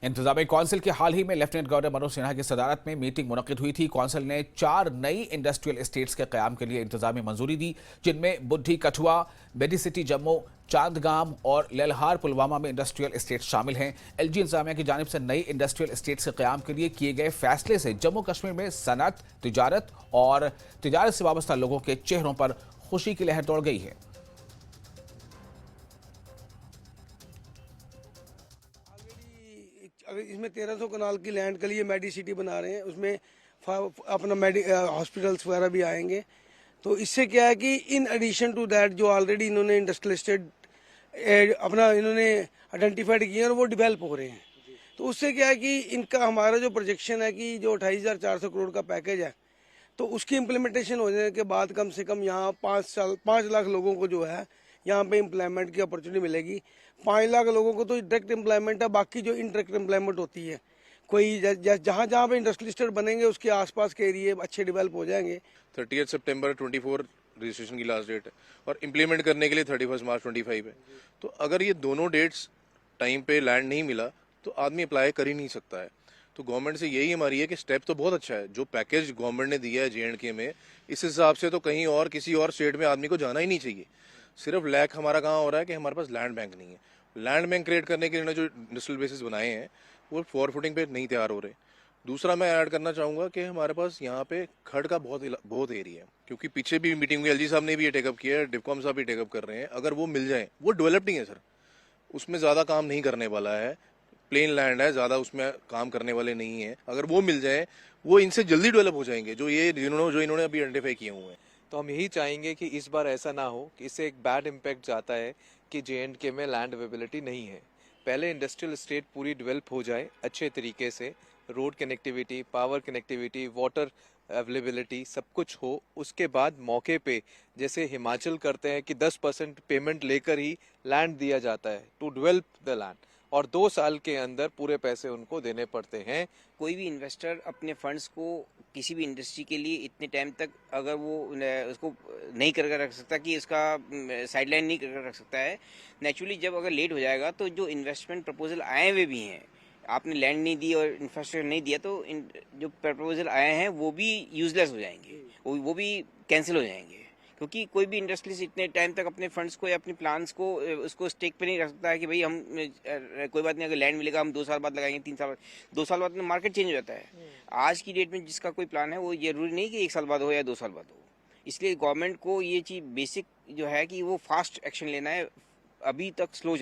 इंतजामी council की हाल ही में lieutenant governor Manoj Sinha की सदारत में मीटिंग मुनक्किद हुई थी। कौंसिल ने 4 नई इंडस्ट्रियल एस्टेट्स के क़याम के लिए इंतजामी मंजूरी दी, जिनमें बुद्धि कठुआ, मेडिसिटी जम्मू, चांदगाम और लेलहार पुलवामा में इंडस्ट्रियल एस्टेट्स शामिल हैं। एलजी इंतजामिया की जानिब से नई इंडस्ट्रियल एस्टेट्स के क़याम के लिए किए गए फैसले से जम्मू कश्मीर में सनअत, तिजारत और तिजारत से वाबस्ता लोगों के चेहरों पर खुशी की लहर दौड़ गई है। अगर इसमें 1300 कनाल की लैंड के लिए मेडी सिटी बना रहे हैं, उसमें अपना हॉस्पिटल्स वगैरह भी आएंगे। तो इससे क्या है कि इन एडिशन टू दैट जो ऑलरेडी इन्होंने इंडस्ट्रियल एस्टेट अपना इन्होंने आइडेंटिफाइड किए हैं और वो डेवलप हो रहे हैं। तो उससे क्या है कि इनका हमारा जो प्रोजेक्शन है कि जो 28,400 करोड़ का पैकेज है, तो उसकी इम्प्लीमेंटेशन हो जाने के बाद कम से कम यहाँ 5 लाख लोगों को जो है यहाँ पे एम्प्लॉयमेंट की अपॉर्चुनिटी मिलेगी। 5 लाख लोगों को तो डायरेक्ट एम्प्लॉयमेंट है, बाकी जो इनडायरेक्ट एम्प्लॉयमेंट होती है, कोई जहाँ जहाँ पे इंडस्ट्रियल एस्टेट बनेंगे उसके आसपास के एरिए अच्छे डेवलप हो जाएंगे। 30 सितंबर 24 रजिस्ट्रेशन की लास्ट डेट है और इम्प्लीमेंट करने के लिए 31 मार्च 25 है। तो अगर ये दोनों डेट्स टाइम पे लैंड नहीं मिला तो आदमी अप्लाई कर ही नहीं सकता है। तो गवर्नमेंट से यही हमारी है कि स्टेप तो बहुत अच्छा है, जो पैकेज गवर्नमेंट ने दिया है JNK में, इस हिसाब से तो कहीं और किसी और स्टेट में आदमी को जाना ही नहीं चाहिए। सिर्फ लैक हमारा कहाँ हो रहा है कि हमारे पास लैंड बैंक नहीं है। लैंड बैंक क्रिएट करने के लिए जो इंडस्ट्रियल बेसिस बनाए हैं वो फॉर फुटिंग पे नहीं तैयार हो रहे। दूसरा मैं ऐड करना चाहूँगा कि हमारे पास यहाँ पे खड़ का बहुत एरिया है, क्योंकि पीछे भी मीटिंग में LG साहब ने भी ये टेकअप किया है, डिवकॉम साहब भी टेकअप कर रहे हैं। अगर वो मिल जाए, वो डेवलपिंग है सर, उसमें ज़्यादा काम नहीं करने वाला है, प्लेन लैंड है, ज़्यादा उसमें काम करने वाले नहीं है। अगर वो मिल जाए, वो इनसे जल्दी डेवलप हो जाएंगे जो इन्होंने अभी आइडेंटिफाई किए हुए हैं। तो हम यही चाहेंगे कि इस बार ऐसा ना हो कि इससे एक बैड इम्पैक्ट जाता है कि JNK में लैंड अवेलेबिलिटी नहीं है। पहले इंडस्ट्रियल एस्टेट पूरी डेवलप हो जाए अच्छे तरीके से, road connectivity, power connectivity, water availability सब कुछ हो, उसके बाद मौके पे जैसे हिमाचल करते हैं कि 10% पेमेंट लेकर ही लैंड दिया जाता है टू डेवलप द लैंड, और 2 साल के अंदर पूरे पैसे उनको देने पड़ते हैं। कोई भी इन्वेस्टर अपने फंड्स को किसी भी इंडस्ट्री के लिए इतने टाइम तक अगर वो उसको नहीं करके रख सकता कि इसका साइडलाइन नहीं करके रख सकता है, नेचुरली जब अगर लेट हो जाएगा तो जो इन्वेस्टमेंट प्रपोजल आए हुए भी हैं, आपने लैंड नहीं दी और इंफ्रास्ट्रक्चर नहीं दिया, तो जो प्रपोजल आए हैं वो भी यूजलेस हो जाएंगे, वो भी कैंसिल हो जाएंगे। क्योंकि कोई भी इंडस्ट्रीज इतने टाइम तक अपने फंड्स को या अपने प्लान्स को उसको स्टेक पे नहीं रख सकता है कि भाई हम कोई बात नहीं, अगर लैंड मिलेगा हम 2 साल बाद लगाएंगे, 3 साल बाद। 2 साल बाद में मार्केट चेंज हो जाता है। आज की डेट में जिसका कोई प्लान है वो जरूरी नहीं कि 1 साल बाद हो या 2 साल बाद हो। इसलिए गवर्नमेंट को ये चीज़ बेसिक जो है कि वो फास्ट एक्शन लेना है, अभी तक स्लो